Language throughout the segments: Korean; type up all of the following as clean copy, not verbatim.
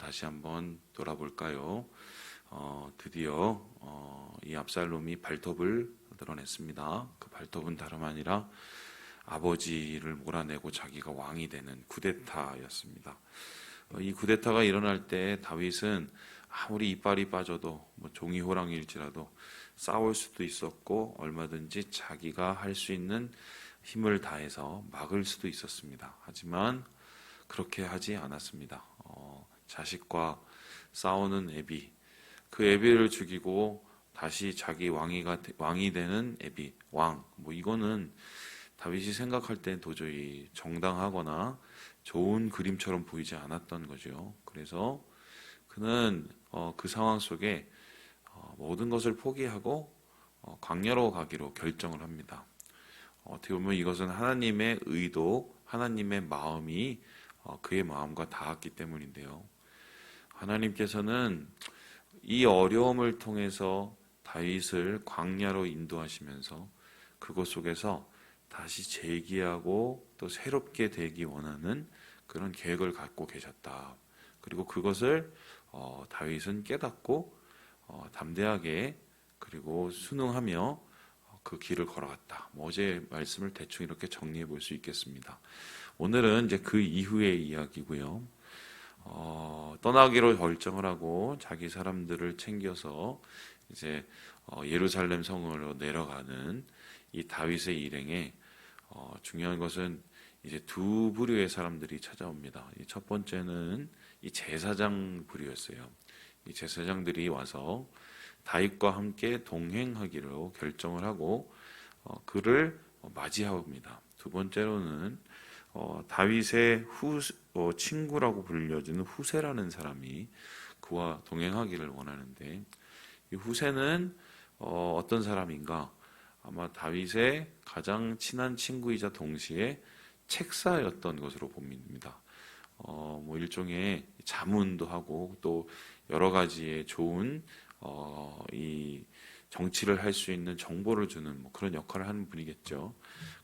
다시 한번 돌아볼까요? 드디어 이 압살롬이 발톱을 드러냈습니다. 그 발톱은 다름 아니라 아버지를 몰아내고 자기가 왕이 되는 쿠데타였습니다. 이 쿠데타가 일어날 때 다윗은 아무리 이빨이 빠져도 종이 호랑이일지라도 싸울 수도 있었고 얼마든지 자기가 할 수 있는 힘을 다해서 막을 수도 있었습니다. 하지만 그렇게 하지 않았습니다. 자식과 싸우는 애비, 그 애비를 죽이고 다시 자기 왕이 되는 애비, 왕. 이거는 다윗이 생각할 때 도저히 정당하거나 좋은 그림처럼 보이지 않았던 거죠. 그래서 그는 그 상황 속에 모든 것을 포기하고 광야로 가기로 결정을 합니다. 어떻게 보면 이것은 하나님의 의도, 하나님의 마음이 그의 마음과 닿았기 때문인데요. 하나님께서는 이 어려움을 통해서 다윗을 광야로 인도하시면서 그곳 속에서 다시 재기하고 또 새롭게 되기 원하는 그런 계획을 갖고 계셨다. 그리고 그것을 다윗은 깨닫고 담대하게 그리고 순응하며 그 길을 걸어갔다. 어제 말씀을 대충 이렇게 정리해 볼 수 있겠습니다. 오늘은 이제 그 이후의 이야기고요. 떠나기로 결정을 하고 자기 사람들을 챙겨서 이제 예루살렘 성으로 내려가는 이 다윗의 일행에 중요한 것은 이제 두 부류의 사람들이 찾아옵니다. 첫 번째는 이 제사장 부류였어요. 이 제사장들이 와서 다윗과 함께 동행하기로 결정을 하고 그를 맞이합니다. 두 번째로는 다윗의 친구라고 불려지는 후세라는 사람이 그와 동행하기를 원하는데 이 후세는 어떤 사람인가? 아마 다윗의 가장 친한 친구이자 동시에 책사였던 것으로 봅니다. 일종의 자문도 하고 또 여러 가지의 좋은 이 정치를 할 수 있는 정보를 주는 그런 역할을 하는 분이겠죠.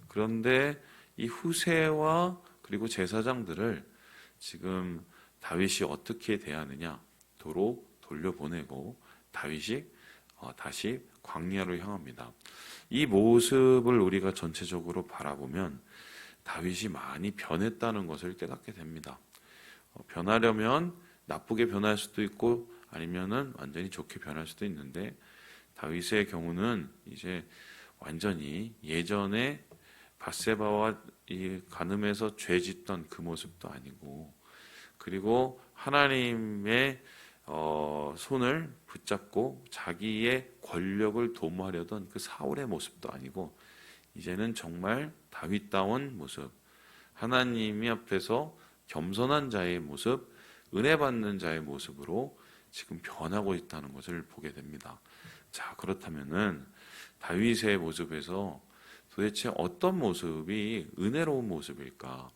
그런데 이 후세와 그리고 제사장들을 지금 다윗이 어떻게 대하느냐? 도로 돌려보내고 다윗이 다시 광야로 향합니다. 이 모습을 우리가 전체적으로 바라보면 다윗이 많이 변했다는 것을 깨닫게 됩니다. 변하려면 나쁘게 변할 수도 있고 아니면은 완전히 좋게 변할 수도 있는데 다윗의 경우는 이제 완전히 예전에 밧세바와 이 간음해서 죄 짓던 그 모습도 아니고 그리고 하나님의 손을 붙잡고 자기의 권력을 도모하려던 그 사울의 모습도 아니고 이제는 정말 다윗다운 모습, 하나님 앞에서 겸손한 자의 모습, 은혜 받는 자의 모습으로 지금 변하고 있다는 것을 보게 됩니다. 자, 그렇다면은 다윗의 모습에서 도대체 어떤 모습이 은혜로운 모습일까?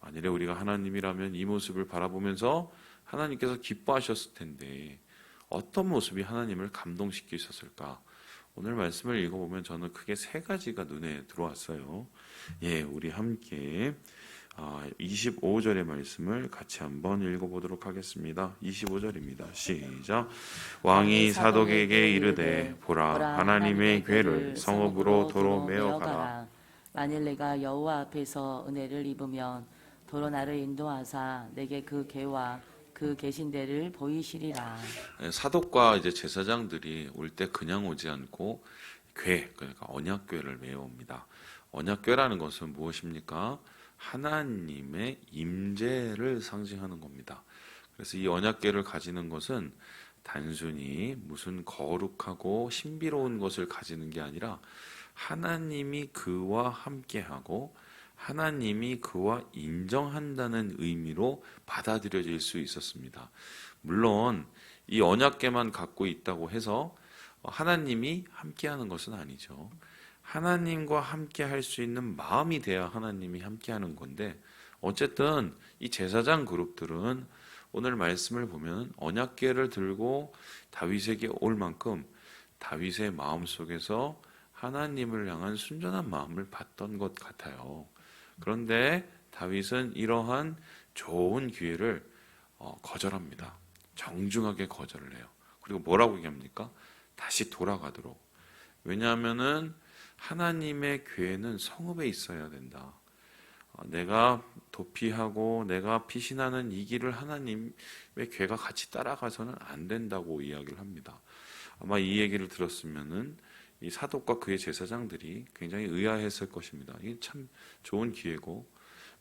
만일에 우리가 하나님이라면 이 모습을 바라보면서 하나님께서 기뻐하셨을 텐데 어떤 모습이 하나님을 감동시키셨을까? 오늘 말씀을 읽어보면 저는 크게 세 가지가 눈에 들어왔어요. 우리 함께 25절의 말씀을 같이 한번 읽어보도록 하겠습니다. 25절입니다. 시작. 왕이 사독에게 이르되 보라 하나님의 궤를 성읍으로 도로 메어가라. 만일 내가 여호와 앞에서 은혜를 입으면 도로 나를 인도하사 내게 그 궤와 그 계신 데를 보이시리라. 사독과 이제 제사장들이 올 때 그냥 오지 않고 그러니까 언약궤를 메어옵니다. 언약궤라는 것은 무엇입니까? 하나님의 임재를 상징하는 겁니다. 그래서 이 언약궤를 가지는 것은 단순히 무슨 거룩하고 신비로운 것을 가지는 게 아니라 하나님이 그와 함께하고 하나님이 그와 인정한다는 의미로 받아들여질 수 있었습니다. 물론 이 언약궤만 갖고 있다고 해서 하나님이 함께하는 것은 아니죠. 하나님과 함께 할 수 있는 마음이 돼야 하나님이 함께 하는 건데 어쨌든 이 제사장 그룹들은 오늘 말씀을 보면 언약궤를 들고 다윗에게 올 만큼 다윗의 마음속에서 하나님을 향한 순전한 마음을 받던 것 같아요. 그런데 다윗은 이러한 좋은 기회를 거절합니다. 정중하게 거절을 해요. 그리고 뭐라고 얘기합니까? 다시 돌아가도록. 왜냐하면은 하나님의 교회는 성읍에 있어야 된다. 내가 도피하고 내가 피신하는 이 길을 하나님의 교회가 같이 따라가서는 안 된다고 이야기를 합니다. 아마 이 얘기를 들었으면은 이 사독과 그의 제사장들이 굉장히 의아했을 것입니다. 이게 참 좋은 기회고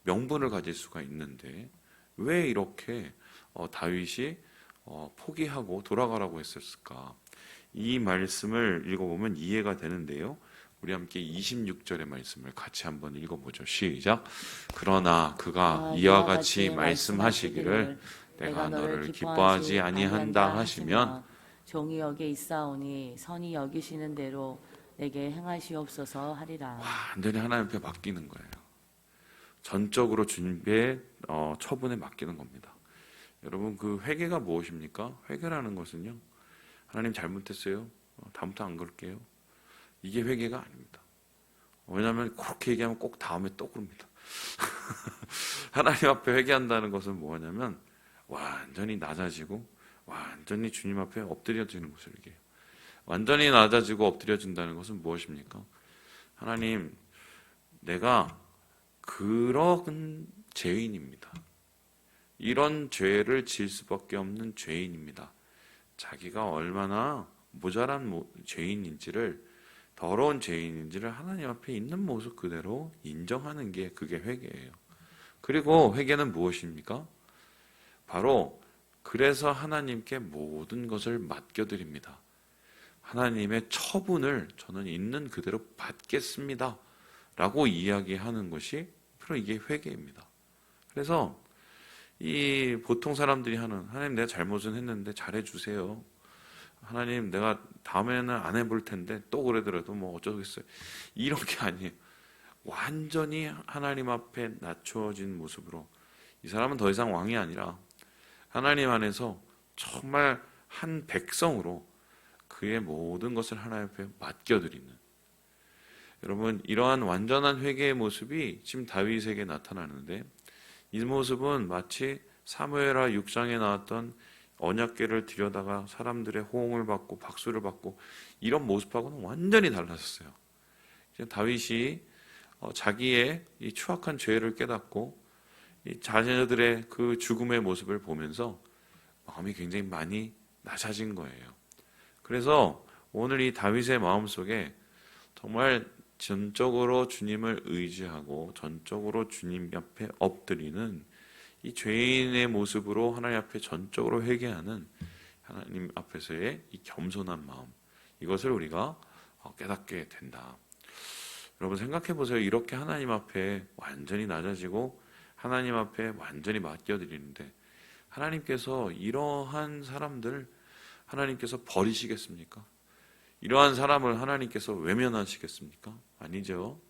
명분을 가질 수가 있는데 왜 이렇게 다윗이 포기하고 돌아가라고 했었을까? 이 말씀을 읽어보면 이해가 되는데요. 우리 함께 26절의 말씀을 같이 한번 읽어보죠. 시작. 그러나 그가 이와 같이 말씀하시기를 내가 너를 기뻐하지 아니한다 하시면 종이 여기 있사오니 선이 여기시는 대로 내게 행하시옵소서 하리라. 완전히 하나님 앞에 맡기는 거예요. 전적으로 주님의 처분에 맡기는 겁니다. 여러분 그 회개가 무엇입니까? 회개라는 것은요. 하나님 잘못했어요. 다음부터 안 그럴게요. 이게 회개가 아닙니다. 왜냐하면 그렇게 얘기하면 꼭 다음에 또 그럽니다. 하나님 앞에 회개한다는 것은 뭐냐면 완전히 낮아지고 완전히 주님 앞에 엎드려지는 것을 얘기해요. 완전히 낮아지고 엎드려진다는 것은 무엇입니까? 하나님, 내가 그런 죄인입니다. 이런 죄를 지을 수밖에 없는 죄인입니다. 자기가 얼마나 모자란 죄인인지를, 더러운 죄인인지를 하나님 앞에 있는 모습 그대로 인정하는 게 그게 회개예요. 그리고 회개는 무엇입니까? 바로 그래서 하나님께 모든 것을 맡겨드립니다. 하나님의 처분을 저는 있는 그대로 받겠습니다. 라고 이야기하는 것이 바로 이게 회개입니다. 그래서 이 보통 사람들이 하는 하나님 내가 잘못은 했는데 잘해주세요. 하나님 내가 다음에는 안 해볼 텐데 또 그러더라도 뭐 어쩌겠어요. 이런 게 아니에요. 완전히 하나님 앞에 낮춰진 모습으로 이 사람은 더 이상 왕이 아니라 하나님 안에서 정말 한 백성으로 그의 모든 것을 하나님 앞에 맡겨드리는, 여러분 이러한 완전한 회개의 모습이 지금 다윗에게 나타나는데 이 모습은 마치 사무엘하 6장에 나왔던 언약궤를 들여다가 사람들의 호응을 받고 박수를 받고 이런 모습하고는 완전히 달라졌어요. 다윗이 자기의 이 추악한 죄를 깨닫고 이 자녀들의 그 죽음의 모습을 보면서 마음이 굉장히 많이 낮아진 거예요. 그래서 오늘 이 다윗의 마음속에 정말 전적으로 주님을 의지하고 전적으로 주님 앞에 엎드리는 이 죄인의 모습으로 하나님 앞에 전적으로 회개하는 하나님 앞에서의 이 겸손한 마음, 이것을 우리가 깨닫게 된다. 여러분 생각해 보세요. 이렇게 하나님 앞에 완전히 낮아지고 하나님 앞에 완전히 맡겨드리는데 하나님께서 이러한 사람들을 하나님께서 버리시겠습니까? 이러한 사람을 하나님께서 외면하시겠습니까? 아니죠.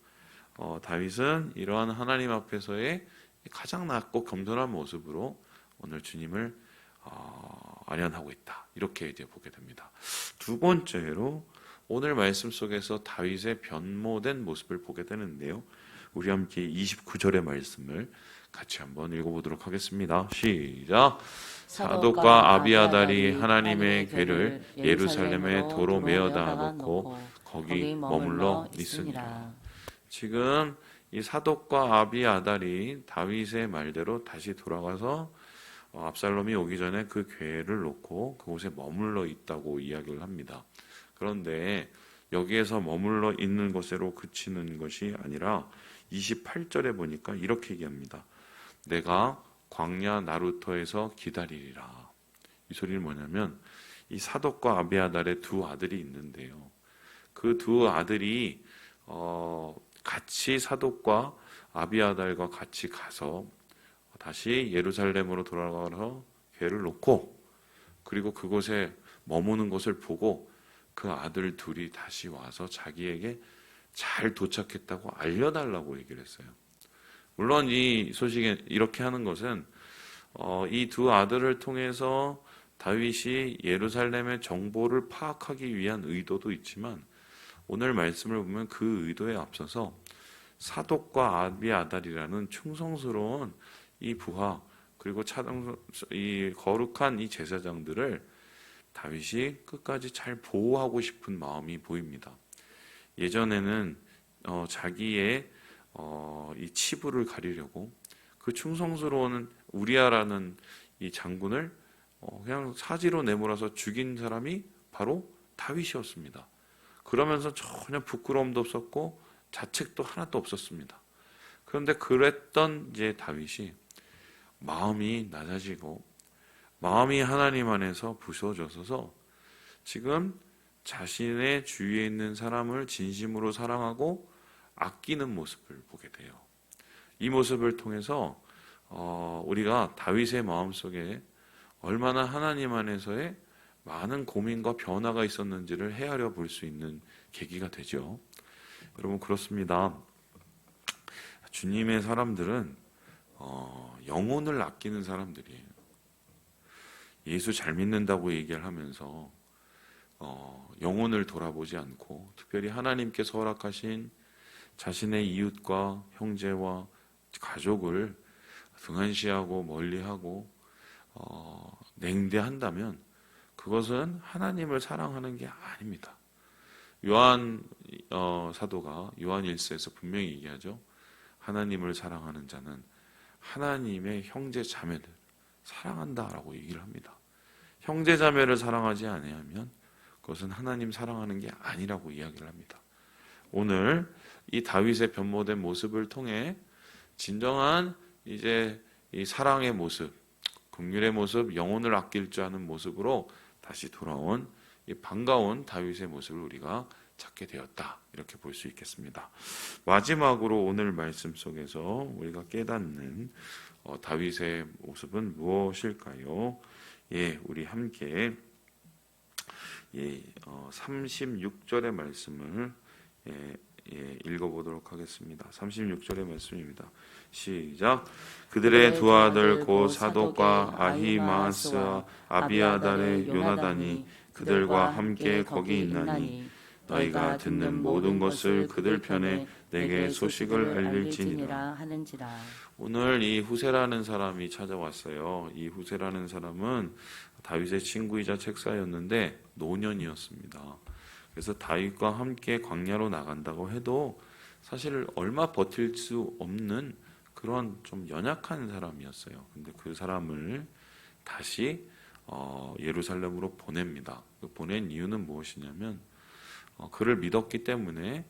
다윗은 이러한 하나님 앞에서의 가장 낮고 겸손한 모습으로 오늘 주님을 아련하고 있다. 이렇게 이제 보게 됩니다. 두 번째로 오늘 말씀 속에서 다윗의 변모된 모습을 보게 되는데요. 우리 함께 29절의 말씀을 같이 한번 읽어보도록 하겠습니다. 시작. 사독과 아비아달이 하나님의 궤를 예루살렘의 도로 메어다 놓고 거기 머물러 있으니라. 지금 이 사독과 아비아달이 다윗의 말대로 다시 돌아가서 압살롬이 오기 전에 그 궤를 놓고 그곳에 머물러 있다고 이야기를 합니다. 그런데 여기에서 머물러 있는 것으로 그치는 것이 아니라 28절에 보니까 이렇게 얘기합니다. 내가 광야 나루터에서 기다리리라. 이 소리는 뭐냐면 이 사독과 아비아달의 두 아들이 있는데요. 그 두 아들이 같이 사독과 아비아달과 같이 가서 다시 예루살렘으로 돌아가서 궤를 놓고 그리고 그곳에 머무는 것을 보고 그 아들 둘이 다시 와서 자기에게 잘 도착했다고 알려달라고 얘기를 했어요. 물론 이 소식에 이렇게 하는 것은 이 두 아들을 통해서 다윗이 예루살렘의 정보를 파악하기 위한 의도도 있지만 오늘 말씀을 보면 그 의도에 앞서서 사독과 아비아달이라는 충성스러운 이 부하 그리고 이 거룩한 이 제사장들을 다윗이 끝까지 잘 보호하고 싶은 마음이 보입니다. 예전에는 자기의 이 치부를 가리려고 그 충성스러운 우리아라는 이 장군을 그냥 사지로 내몰아서 죽인 사람이 바로 다윗이었습니다. 그러면서 전혀 부끄러움도 없었고 자책도 하나도 없었습니다. 그런데 그랬던 이제 다윗이 마음이 낮아지고 마음이 하나님 안에서 부서져서 지금 자신의 주위에 있는 사람을 진심으로 사랑하고 아끼는 모습을 보게 돼요. 이 모습을 통해서 우리가 다윗의 마음속에 얼마나 하나님 안에서의 많은 고민과 변화가 있었는지를 헤아려 볼 수 있는 계기가 되죠. 여러분 그렇습니다. 주님의 사람들은 영혼을 아끼는 사람들이에요. 예수 잘 믿는다고 얘기를 하면서 영혼을 돌아보지 않고 특별히 하나님께서 허락하신 자신의 이웃과 형제와 가족을 등한시하고 멀리하고 냉대한다면 그것은 하나님을 사랑하는 게 아닙니다. 요한 사도가 요한 1서에서 분명히 얘기하죠. 하나님을 사랑하는 자는 하나님의 형제 자매들 사랑한다라고 얘기를 합니다. 형제 자매를 사랑하지 아니하면 그것은 하나님 사랑하는 게 아니라고 이야기를 합니다. 오늘 이 다윗의 변모된 모습을 통해 진정한 이제 이 사랑의 모습, 긍휼의 모습, 영혼을 아낄 줄 아는 모습으로 다시 돌아온 이 반가운 다윗의 모습을 우리가 찾게 되었다. 이렇게 볼 수 있겠습니다. 마지막으로 오늘 말씀 속에서 우리가 깨닫는 다윗의 모습은 무엇일까요? 우리 함께 36절의 말씀을 읽어보도록 하겠습니다. 36절의 말씀입니다. 시작. 그들의 두 아들 곧 사독과 아히마아스와 아비아달의 요나단이 그들과 함께 거기 있나니 너희가 듣는 모든 것을 그들 편에 내게 소식을 알릴지니라 하는지라. 오늘 이 후세라는 사람이 찾아왔어요. 이 후세라는 사람은 다윗의 친구이자 책사였는데 노년이었습니다. 그래서 다윗과 함께 광야로 나간다고 해도 사실 얼마 버틸 수 없는 그런 좀 연약한 사람이었어요. 근데 그 사람을 다시 예루살렘으로 보냅니다. 보낸 이유는 무엇이냐면 그를 믿었기 때문에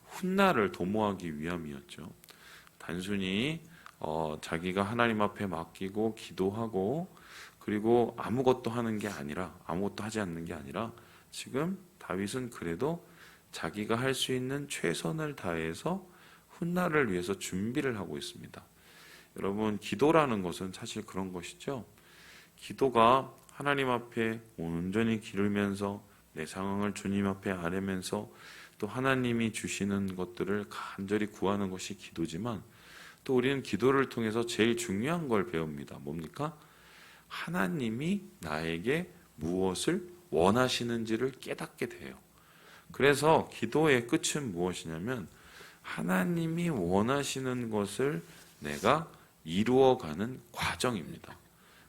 훗날을 도모하기 위함이었죠. 단순히 자기가 하나님 앞에 맡기고 기도하고 그리고 아무것도 하지 않는 게 아니라 지금 다윗은 그래도 자기가 할 수 있는 최선을 다해서 훗날을 위해서 준비를 하고 있습니다. 여러분 기도라는 것은 사실 그런 것이죠. 기도가 하나님 앞에 온전히 기르면서 내 상황을 주님 앞에 아뢰면서 또 하나님이 주시는 것들을 간절히 구하는 것이 기도지만 또 우리는 기도를 통해서 제일 중요한 걸 배웁니다. 뭡니까? 하나님이 나에게 무엇을 원하시는지를 깨닫게 돼요. 그래서 기도의 끝은 무엇이냐면 하나님이 원하시는 것을 내가 이루어가는 과정입니다.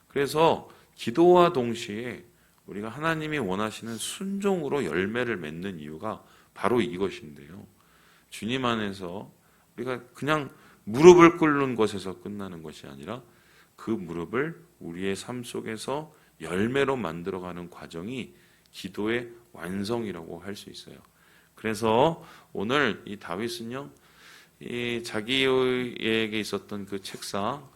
그래서 기도와 동시에 우리가 하나님이 원하시는 순종으로 열매를 맺는 이유가 바로 이것인데요. 주님 안에서 우리가 그냥 무릎을 꿇는 것에서 끝나는 것이 아니라 그 무릎을 우리의 삶 속에서 열매로 만들어가는 과정이 기도의 완성이라고 할 수 있어요. 그래서 오늘 이 다윗은요, 이 자기에게 있었던 그 책상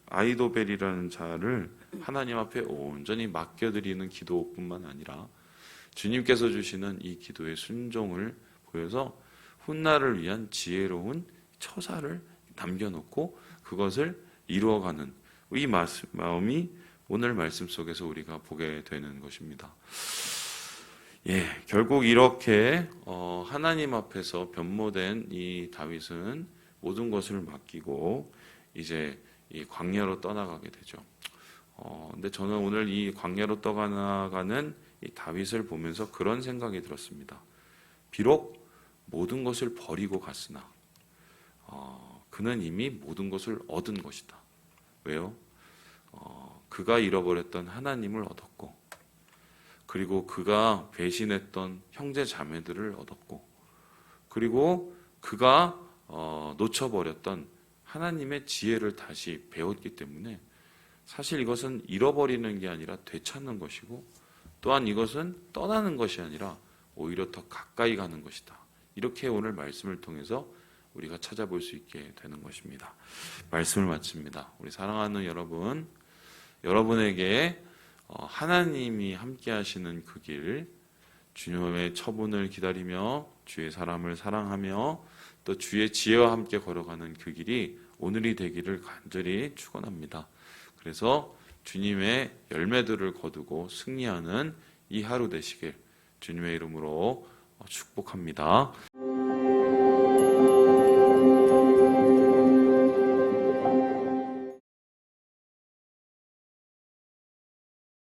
아이도벨이라는 자를 하나님 앞에 온전히 맡겨드리는 기도뿐만 아니라 주님께서 주시는 이 기도의 순종을 보여서 훗날을 위한 지혜로운 처사를 남겨놓고 그것을 이루어가는 이 마음이 오늘 말씀 속에서 우리가 보게 되는 것입니다. 결국 이렇게 하나님 앞에서 변모된 이 다윗은 모든 것을 맡기고 이제 이 광야로 떠나가게 되죠. 근데 저는 오늘 이 광야로 떠나가는 이 다윗을 보면서 그런 생각이 들었습니다. 비록 모든 것을 버리고 갔으나 그는 이미 모든 것을 얻은 것이다. 왜요? 그가 잃어버렸던 하나님을 얻었고, 그리고 그가 배신했던 형제 자매들을 얻었고, 그리고 그가 놓쳐버렸던 하나님의 지혜를 다시 배웠기 때문에 사실 이것은 잃어버리는 게 아니라 되찾는 것이고, 또한 이것은 떠나는 것이 아니라 오히려 더 가까이 가는 것이다. 이렇게 오늘 말씀을 통해서 우리가 찾아볼 수 있게 되는 것입니다. 말씀을 마칩니다. 우리 사랑하는 여러분, 여러분에게 하나님이 함께 하시는 그 길, 주님의 처분을 기다리며 주의 사람을 사랑하며 또 주의 지혜와 함께 걸어가는 그 길이 오늘이 되기를 간절히 축원합니다. 그래서 주님의 열매들을 거두고 승리하는 이 하루 되시길 주님의 이름으로 축복합니다.